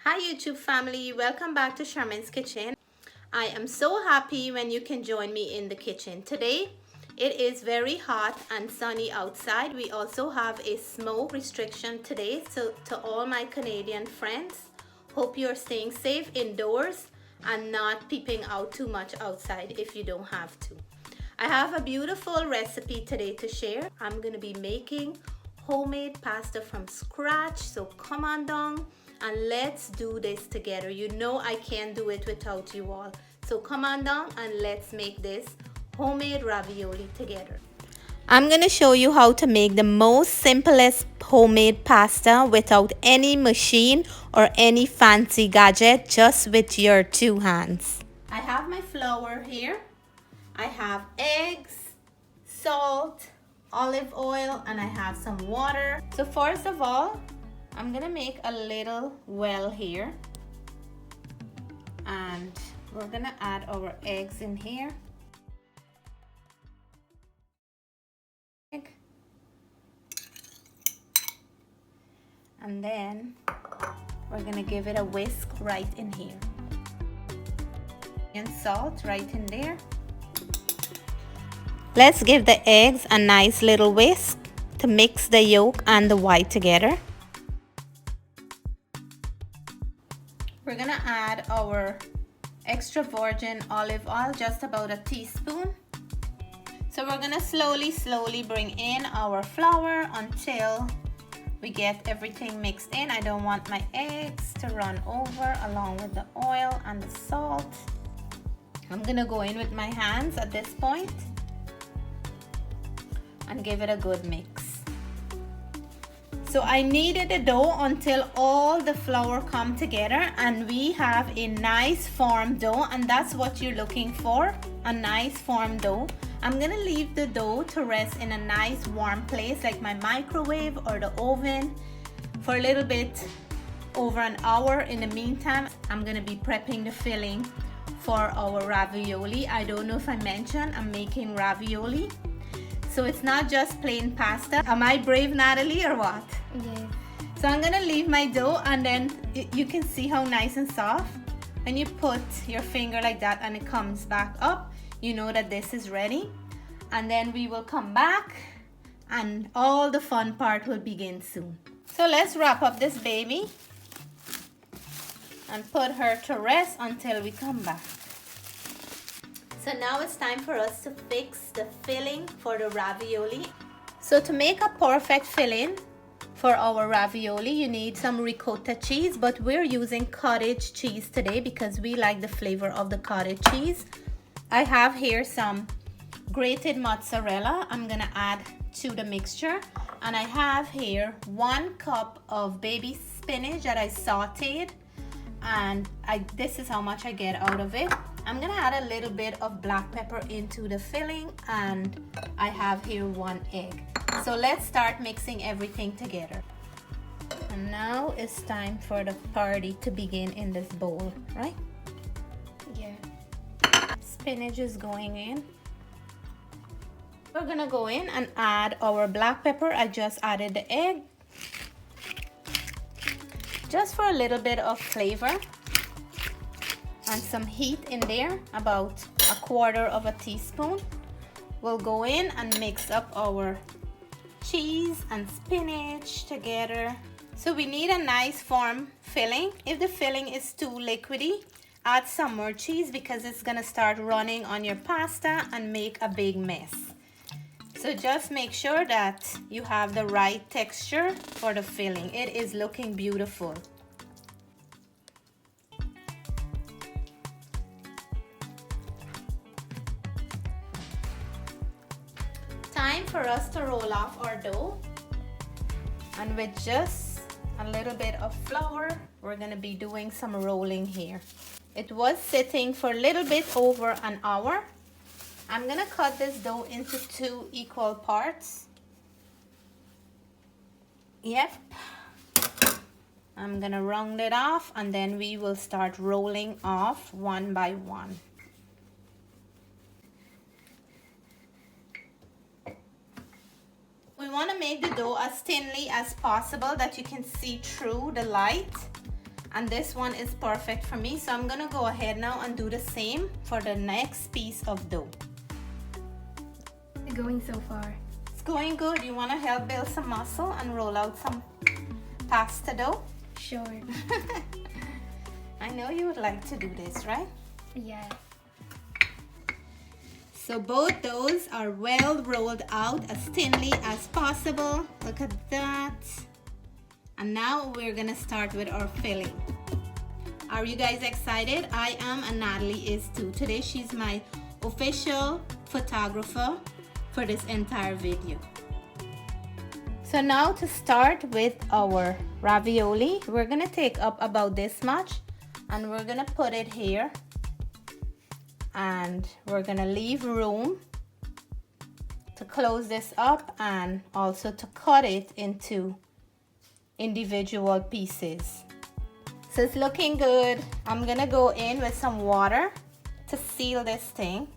Hi YouTube family, welcome back to Charmaine's Kitchen. I am so happy when you can join me in the kitchen. Today it is very hot and sunny outside. We also have a smoke restriction today, so to all my Canadian friends, hope you're staying safe indoors and not peeping out too much outside if you don't have to. I have a beautiful recipe today to share. I'm gonna be making homemade pasta from scratch, so come on down and let's do this together. You know I can't do it without you all. So come on down and let's make this homemade ravioli together. I'm gonna show you how to make the most simplest homemade pasta without any machine or any fancy gadget, just with your two hands. I have my flour here. I have eggs, salt, olive oil, and I have some water. So first of all, I'm gonna make a little well here, and we're gonna add our eggs in here. And then we're gonna give it a whisk right in here. And salt right in there. Let's give the eggs a nice little whisk to mix the yolk and the white together. We're gonna add our extra virgin olive oil, just about a teaspoon. So we're gonna slowly bring in our flour until we get everything mixed in. I don't want my eggs to run over along with the oil and the salt. I'm gonna go in with my hands at this point and give it a good mix. So I kneaded the dough until all the flour come together and we have a nice firm dough, and that's what you're looking for, a nice firm dough. I'm gonna leave the dough to rest in a nice warm place like my microwave or the oven for a little bit over an hour. In the meantime, I'm gonna be prepping the filling for our ravioli. I don't know if I mentioned I'm making ravioli. So it's not just plain pasta. Am I brave, Natalie, or what? Yeah. So I'm gonna leave my dough, and then you can see how nice and soft. When you put your finger like that and it comes back up, you know that this is ready. And then we will come back and all the fun part will begin soon. So let's wrap up this baby and put her to rest until we come back. So now it's time for us to fix the filling for the ravioli. So to make a perfect filling for our ravioli, you need some ricotta cheese, but we're using cottage cheese today because we like the flavor of the cottage cheese. I have here some grated mozzarella I'm gonna add to the mixture, and I have here 1 cup of baby spinach that I sautéed, and this is how much I get out of it. I'm gonna add a little bit of black pepper into the filling, and I have here 1 egg. So let's start mixing everything together. And now it's time for the party to begin in this bowl, right? Yeah. Spinach is going in. We're gonna go in and add our black pepper. I just added the egg, just for a little bit of flavor and some heat in there, about 1/4 teaspoon. We'll go in and mix up our cheese and spinach together. So we need a nice firm filling. If the filling is too liquidy, add some more cheese because it's gonna start running on your pasta and make a big mess. So just make sure that you have the right texture for the filling. It is looking beautiful. Time for us to roll off our dough, and with just a little bit of flour, we're gonna be doing some rolling here. It was sitting for a little bit over an hour. I'm gonna cut this dough into 2 equal parts. Yep. I'm gonna round it off, and then we will start rolling off one by one. We want to make the dough as thinly as possible that you can see through the light, And this one is perfect for me. So I'm gonna go ahead now and do the same for the next piece of dough. Going so far. It's going good. You wanna help build some muscle and roll out some pasta dough? Sure. I know you would like to do this, right? Yeah. So both doughs are well rolled out as thinly as possible. Look at that. And now we're gonna start with our filling. Are you guys excited? I am, and Natalie is too. Today she's my official photographer for this entire video. So now to start with our ravioli, we're gonna take up about this much and we're gonna put it here. And we're gonna leave room to close this up and also to cut it into individual pieces. So it's looking good. I'm gonna go in with some water to seal this thing.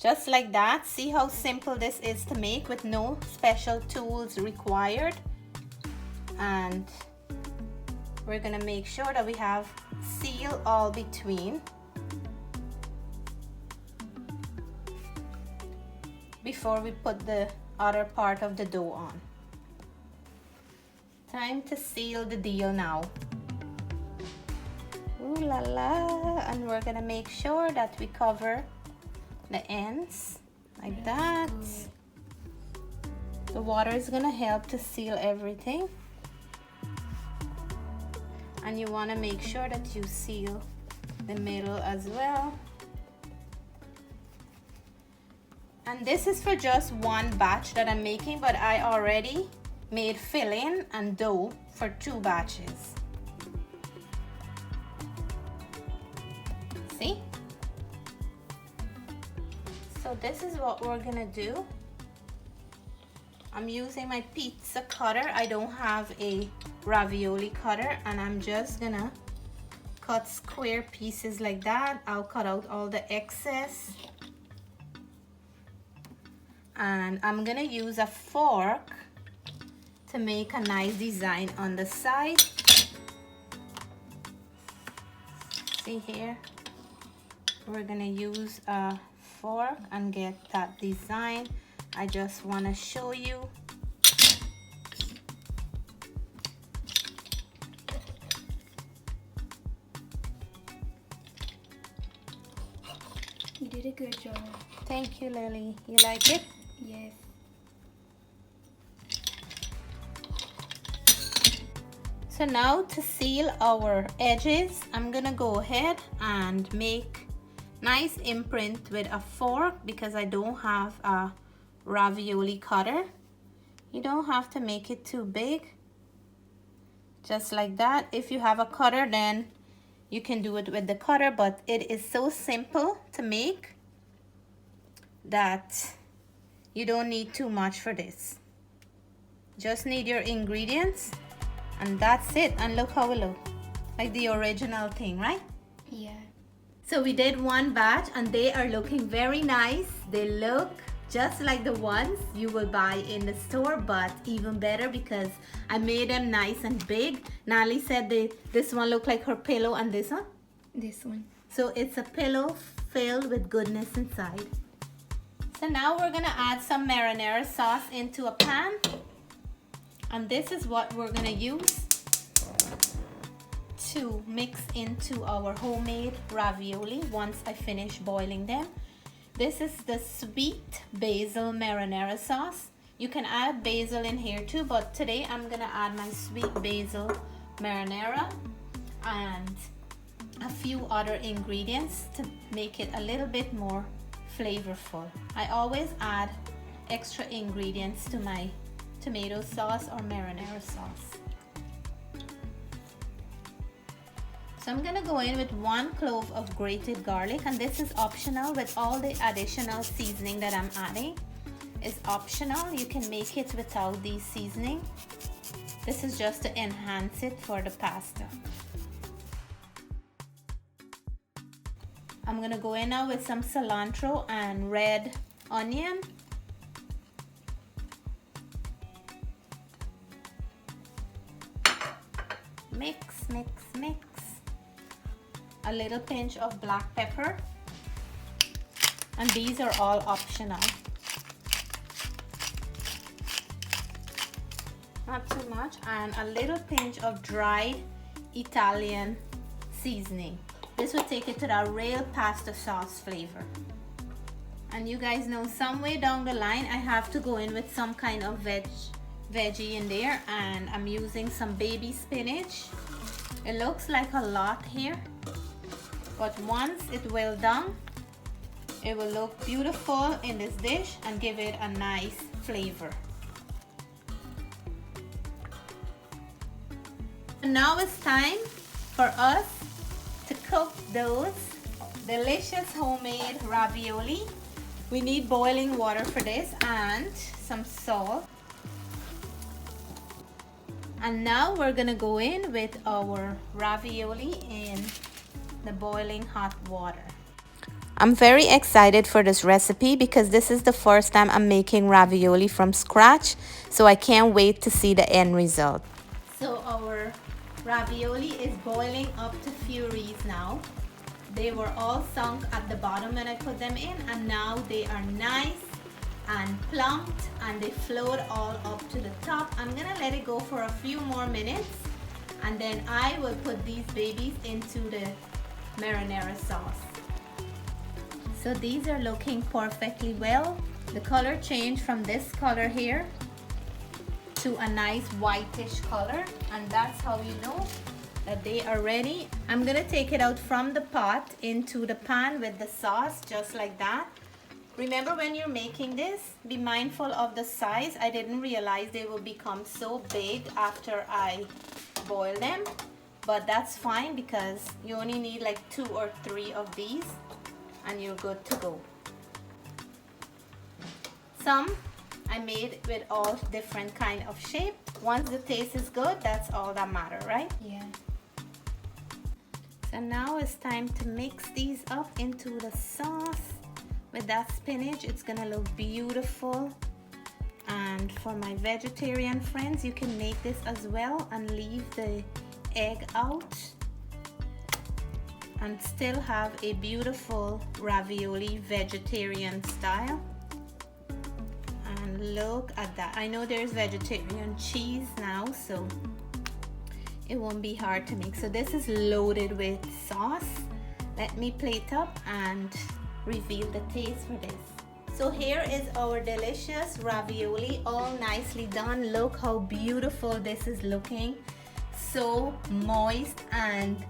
Just like that. See how simple this is to make with no special tools required. And we're gonna make sure that we have seal all between before we put the other part of the dough on. Time to seal the deal now. Ooh la la. And we're gonna make sure that we cover the ends like that. The water is gonna help to seal everything. And you wanna make sure that you seal the middle as well. And this is for just one batch that I'm making, but I already made filling and dough for 2 batches. See? So this is what we're gonna do. I'm using my pizza cutter. I don't have a ravioli cutter, and I'm just gonna cut square pieces like that. I'll cut out all the excess. And I'm gonna use a fork to make a nice design on the side. See here? We're gonna use a fork and get that design. I just wanna show you. You did a good job. Thank you, Lily. You like it? Yes. So now to seal our edges, I'm gonna go ahead and make nice imprint with a fork because I don't have a ravioli cutter. You don't have to make it too big. Just like that. If you have a cutter, then you can do it with the cutter, but it is so simple to make that you don't need too much for this. Just need your ingredients and that's it. And look how it looks. Like the original thing, right? Yeah. So we did one batch and they are looking very nice. They look just like the ones you will buy in the store, but even better because I made them nice and big. Natalie said this one looked like her pillow and this one? This one. So it's a pillow filled with goodness inside. So now we're gonna add some marinara sauce into a pan. And this is what we're gonna use to mix into our homemade ravioli once I finish boiling them. This is the sweet basil marinara sauce. You can add basil in here too, but today I'm gonna add my sweet basil marinara and a few other ingredients to make it a little bit more flavorful. I always add extra ingredients to my tomato sauce or marinara sauce. So I'm gonna go in with 1 clove of grated garlic, and this is optional. With all the additional seasoning that I'm adding is optional. You can make it without the seasoning. This is just to enhance it for the pasta. I'm gonna go in now with some cilantro and red onion. Mix, mix, mix. a little pinch of black pepper, and these are all optional. Not too much, and a little pinch of dried Italian seasoning. This will take it to that real pasta sauce flavor. And you guys know somewhere down the line I have to go in with some kind of veggie in there, and I'm using some baby spinach. It looks like a lot here, but once it's well done, it will look beautiful in this dish and give it a nice flavor. And now it's time for us to cook those delicious homemade ravioli. We need boiling water for this and some salt. And now we're gonna go in with our ravioli in the boiling hot water. I'm very excited for this recipe because this is the first time I'm making ravioli from scratch, so I can't wait to see the end result. So our ravioli is boiling up to furies now. They were all sunk at the bottom when I put them in, and now they are nice and plumped and they float all up to the top. I'm gonna let it go for a few more minutes, and then I will put these babies into the marinara sauce. So these are looking perfectly well. The color changed from this color here to a nice whitish color, and that's how you know that they are ready. I'm gonna take it out from the pot into the pan with the sauce, just like that. Remember, when you're making this, be mindful of the size. I didn't realize they will become so big after I boil them, but that's fine because you only need like 2 or 3 of these and you're good to go. Some I made with all different kind of shape. Once the taste is good, that's all that matter, right? Yeah. So now it's time to mix these up into the sauce with that spinach. It's gonna look beautiful. And for my vegetarian friends, you can make this as well and leave the egg out and still have a beautiful ravioli vegetarian style. And look at that. I know there's vegetarian cheese now, so it won't be hard to make. So this is loaded with sauce. Let me plate up and reveal the taste for this. So here is our delicious ravioli, all nicely done. Look how beautiful this is looking. So moist and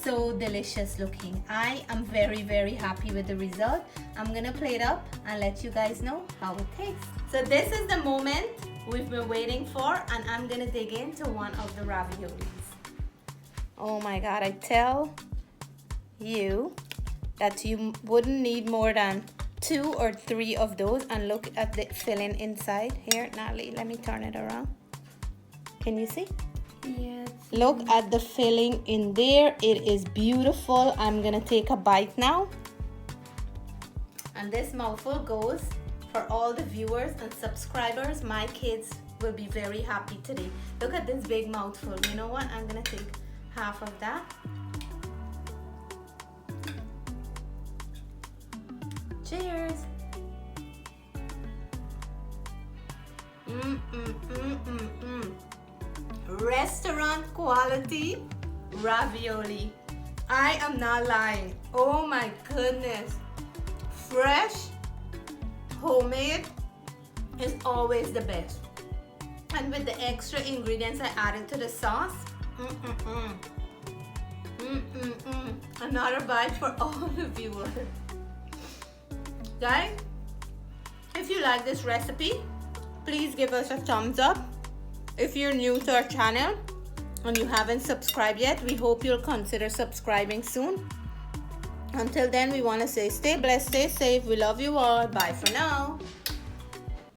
so delicious looking. I am very, very happy with the result. I'm gonna plate up and let you guys know how it tastes. So this is the moment we've been waiting for, and I'm gonna dig into one of the raviolis. Oh my God, I tell you that you wouldn't need more than 2 or 3 of those. And look at the filling inside. Here, Natalie, let me turn it around. Can you see? Yes. Look at the filling in there. It is beautiful. I'm gonna take a bite now. And this mouthful goes for all the viewers and subscribers. My kids will be very happy today. Look at this big mouthful. You know what? I'm gonna take half of that. Cheers. Restaurant quality ravioli. I am not lying. Oh my goodness. Fresh, homemade is always the best. And with the extra ingredients I added to the sauce, another bite for all the viewers. Guys, if you like this recipe, please give us a thumbs up. If you're new to our channel and you haven't subscribed yet, we hope you'll consider subscribing soon. Until then, we want to say stay blessed, stay safe. We love you all. Bye for now.